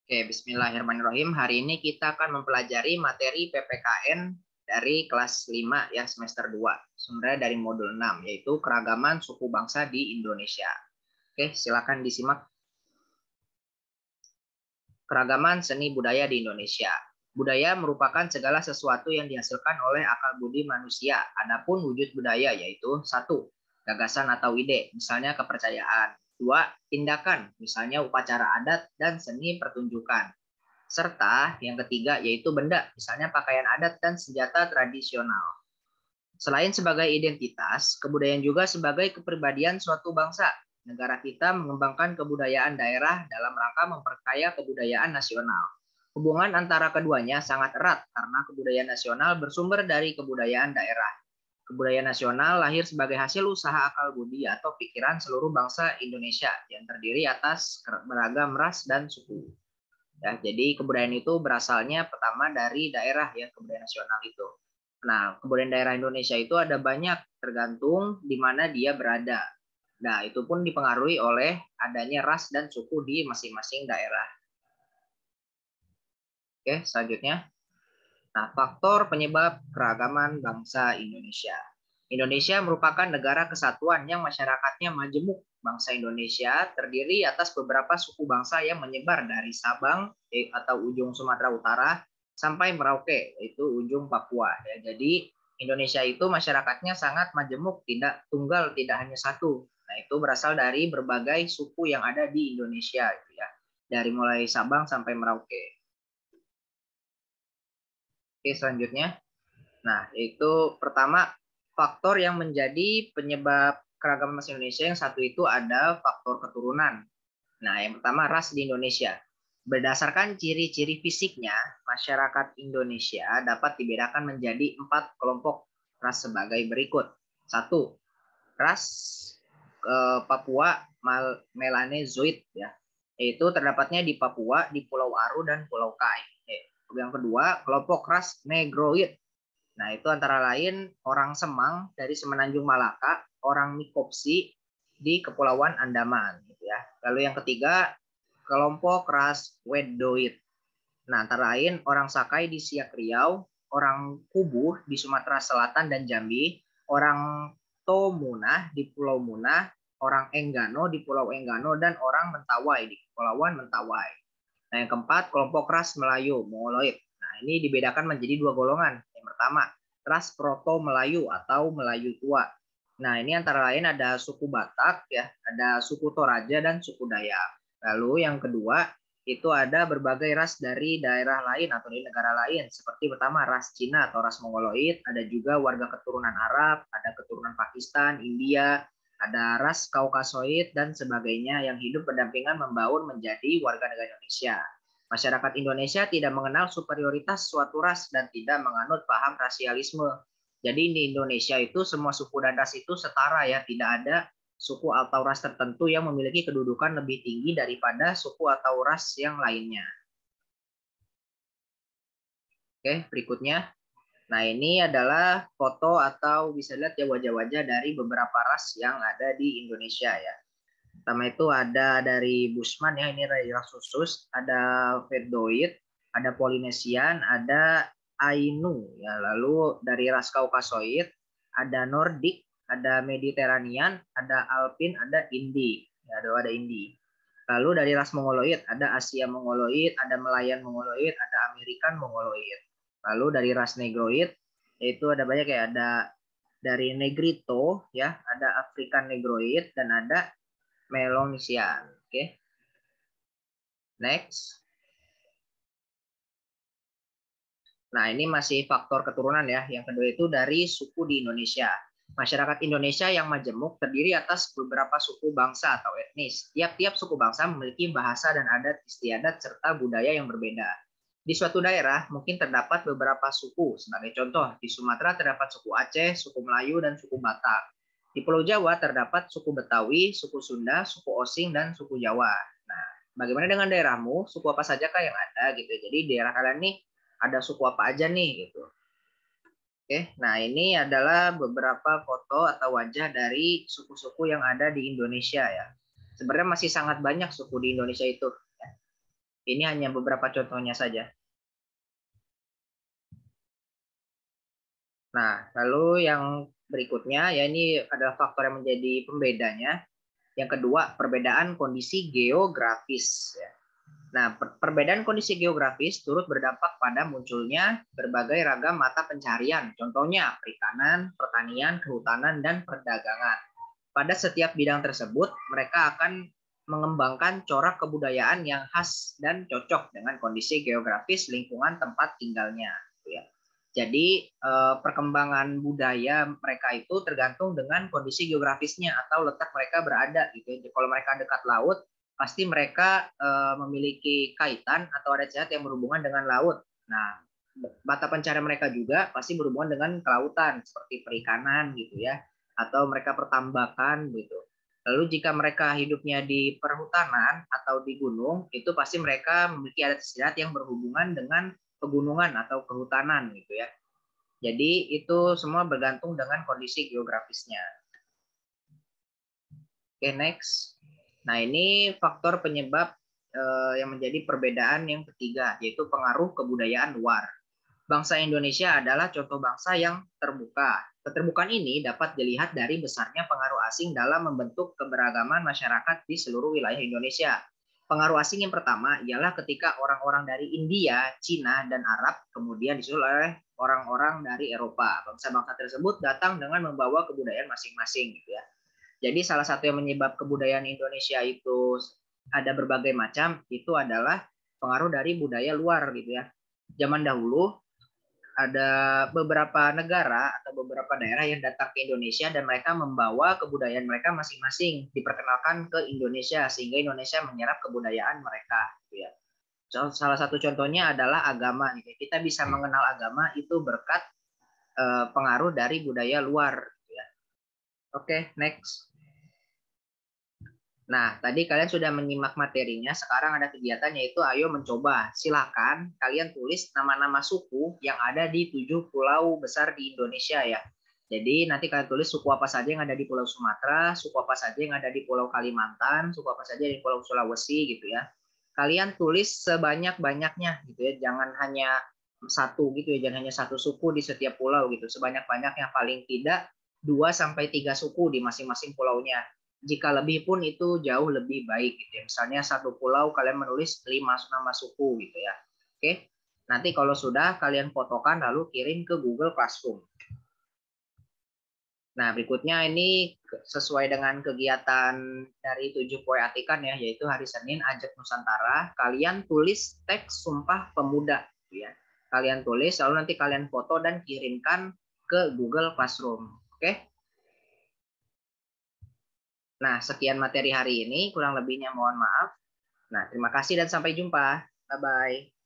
Oke, bismillahirrahmanirrahim. Hari ini kita akan mempelajari materi PPKN dari kelas 5 ya semester 2. Sumbernya dari modul 6 yaitu keragaman suku bangsa di Indonesia. Oke, silakan disimak. Keragaman seni budaya di Indonesia. Budaya merupakan segala sesuatu yang dihasilkan oleh akal budi manusia. Adapun wujud budaya yaitu 1. Gagasan atau ide, misalnya kepercayaan. 2. Tindakan, misalnya upacara adat dan seni pertunjukan. Serta yang ketiga yaitu benda, misalnya pakaian adat dan senjata tradisional. Selain sebagai identitas, kebudayaan juga sebagai kepribadian suatu bangsa. Negara kita mengembangkan kebudayaan daerah dalam rangka memperkaya kebudayaan nasional. Hubungan antara keduanya sangat erat karena kebudayaan nasional bersumber dari kebudayaan daerah. Kebudayaan nasional lahir sebagai hasil usaha akal budi atau pikiran seluruh bangsa Indonesia yang terdiri atas beragam ras dan suku. Ya, jadi kebudayaan itu berasalnya pertama dari daerah ya, kebudayaan nasional itu. Nah, kebudayaan daerah Indonesia itu ada banyak tergantung di mana dia berada. Nah, itu pun dipengaruhi oleh adanya ras dan suku di masing-masing daerah. Oke, selanjutnya. Nah, faktor penyebab keragaman bangsa Indonesia. Indonesia merupakan negara kesatuan yang masyarakatnya majemuk. Bangsa Indonesia terdiri atas beberapa suku bangsa yang menyebar dari Sabang atau ujung Sumatera Utara sampai Merauke, yaitu ujung Papua. Ya, jadi Indonesia itu masyarakatnya sangat majemuk, tidak tunggal, tidak hanya satu. Nah, itu berasal dari berbagai suku yang ada di Indonesia, ya, dari mulai Sabang sampai Merauke. Oke, selanjutnya. Nah, itu pertama faktor yang menjadi penyebab keragaman bangsa Indonesia. Yang satu itu ada faktor keturunan. Nah, yang pertama ras di Indonesia. Berdasarkan ciri-ciri fisiknya, masyarakat Indonesia dapat dibedakan menjadi 4 kelompok ras sebagai berikut. 1. Ras Papua Melanezoid ya. Yaitu terdapatnya di Papua, di Pulau Aru dan Pulau Kai. Yang kedua, kelompok ras Negroid. Nah, itu antara lain orang Semang dari Semenanjung Malaka, orang Mikopsi di Kepulauan Andaman gitu ya. Lalu yang ketiga, kelompok ras Wedoid. Nah, antara lain orang Sakai di Siak Riau, orang Kubu di Sumatera Selatan dan Jambi, orang Tomunah di Pulau Munah, orang Enggano di Pulau Enggano, dan orang Mentawai di Kepulauan Mentawai. Nah, yang keempat, kelompok ras Melayu, Mongoloid. Nah, ini dibedakan menjadi 2 golongan. Yang pertama, ras Proto Melayu atau Melayu tua. Nah, ini antara lain ada suku Batak, ya, ada suku Toraja dan suku Dayak. Lalu yang kedua, itu ada berbagai ras dari daerah lain atau dari negara lain. Seperti pertama, ras Cina atau ras Mongoloid. Ada juga warga keturunan Arab, ada keturunan Pakistan, India, ada ras Kaukasoid dan sebagainya yang hidup berdampingan membaur menjadi warga negara Indonesia. Masyarakat Indonesia tidak mengenal superioritas suatu ras dan tidak menganut paham rasialisme. Jadi di Indonesia itu semua suku dan ras itu setara ya, tidak ada suku atau ras tertentu yang memiliki kedudukan lebih tinggi daripada suku atau ras yang lainnya. Oke, berikutnya. Nah, ini adalah foto atau bisa lihat ya wajah-wajah dari beberapa ras yang ada di Indonesia ya. Pertama itu ada dari Bushman ya, ini dari ras khusus, ada Verdoid, ada Polynesian, ada Ainu ya. Lalu dari ras Kaukasoid ada Nordik, ada Mediterranean, ada Alpin, ada Indi. Ya, ada Indi. Lalu dari ras Mongoloid ada Asia Mongoloid, ada Melayan Mongoloid, ada Amerikan Mongoloid. Lalu dari ras Negroid yaitu ada banyak ya, ada dari Negrito ya, ada African Negroid dan ada Melonesian. Oke. Next. Nah, ini masih faktor keturunan ya. Yang kedua itu dari suku di Indonesia. Masyarakat Indonesia yang majemuk terdiri atas beberapa suku bangsa atau etnis. Tiap-tiap suku bangsa memiliki bahasa dan adat istiadat serta budaya yang berbeda. Di suatu daerah mungkin terdapat beberapa suku. Sebagai contoh, di Sumatera terdapat suku Aceh, suku Melayu, dan suku Batak. Di Pulau Jawa terdapat suku Betawi, suku Sunda, suku Osing, dan suku Jawa. Nah, bagaimana dengan daerahmu? Suku apa saja kah yang ada gitu? Jadi daerah kalian nih ada suku apa aja nih gitu. Oke, nah ini adalah beberapa foto atau wajah dari suku-suku yang ada di Indonesia ya. Sebenarnya masih sangat banyak suku di Indonesia itu. Ya. Ini hanya beberapa contohnya saja. Nah, lalu yang berikutnya, ya ini adalah faktor yang menjadi pembedanya. Yang kedua, perbedaan kondisi geografis. Nah, perbedaan kondisi geografis turut berdampak pada munculnya berbagai ragam mata pencarian. Contohnya, perikanan, pertanian, kehutanan, dan perdagangan. Pada setiap bidang tersebut, mereka akan mengembangkan corak kebudayaan yang khas dan cocok dengan kondisi geografis lingkungan tempat tinggalnya. Jadi perkembangan budaya mereka itu tergantung dengan kondisi geografisnya atau letak mereka berada gitu. Jadi, kalau mereka dekat laut, pasti mereka memiliki kaitan atau ada zat yang berhubungan dengan laut. Nah, mata pencarian mereka juga pasti berhubungan dengan kelautan seperti perikanan gitu ya, atau mereka pertambakan gitu. Lalu jika mereka hidupnya di perhutanan atau di gunung, itu pasti mereka memiliki adat istiadat yang berhubungan dengan pegunungan atau kehutanan gitu ya. Jadi itu semua bergantung dengan kondisi geografisnya. Oke, next. Nah, ini faktor penyebab yang menjadi perbedaan yang ketiga, yaitu pengaruh kebudayaan luar. Bangsa Indonesia adalah contoh bangsa yang terbuka. Keterbukaan ini dapat dilihat dari besarnya pengaruh asing dalam membentuk keberagaman masyarakat di seluruh wilayah Indonesia. Pengaruh asing yang pertama ialah ketika orang-orang dari India, Cina, dan Arab kemudian disusul oleh orang-orang dari Eropa. Bangsa-bangsa tersebut datang dengan membawa kebudayaan masing-masing gitu ya. Jadi salah satu yang menyebab kebudayaan Indonesia itu ada berbagai macam itu adalah pengaruh dari budaya luar gitu ya. Zaman dahulu ada beberapa negara atau beberapa daerah yang datang ke Indonesia dan mereka membawa kebudayaan mereka masing-masing diperkenalkan ke Indonesia sehingga Indonesia menyerap kebudayaan mereka gitu ya. Salah satu contohnya adalah agama gitu. Kita bisa mengenal agama itu berkat pengaruh dari budaya luar gitu ya. Oke, next. Nah, tadi kalian sudah menyimak materinya, sekarang ada kegiatan yaitu ayo mencoba. Silakan kalian tulis nama-nama suku yang ada di 7 pulau besar di Indonesia ya. Jadi nanti kalian tulis suku apa saja yang ada di Pulau Sumatera, suku apa saja yang ada di Pulau Kalimantan, suku apa saja di Pulau Sulawesi gitu ya. Kalian tulis sebanyak-banyaknya gitu ya, jangan hanya satu gitu ya, jangan hanya satu suku di setiap pulau gitu. Sebanyak-banyaknya, paling tidak 2 sampai 3 suku di masing-masing pulaunya. Jika lebih pun itu jauh lebih baik gitu ya. Misalnya satu pulau kalian menulis 5 nama suku gitu ya. Oke. Nanti kalau sudah kalian fotokan lalu kirim ke Google Classroom. Nah, berikutnya ini sesuai dengan kegiatan dari 7 poin atikan ya, yaitu hari Senin Ajak Nusantara, kalian tulis teks Sumpah Pemuda gitu ya. Kalian tulis lalu nanti kalian foto dan kirimkan ke Google Classroom. Oke? Nah, sekian materi hari ini, kurang lebihnya mohon maaf. Nah, terima kasih dan sampai jumpa. Bye-bye.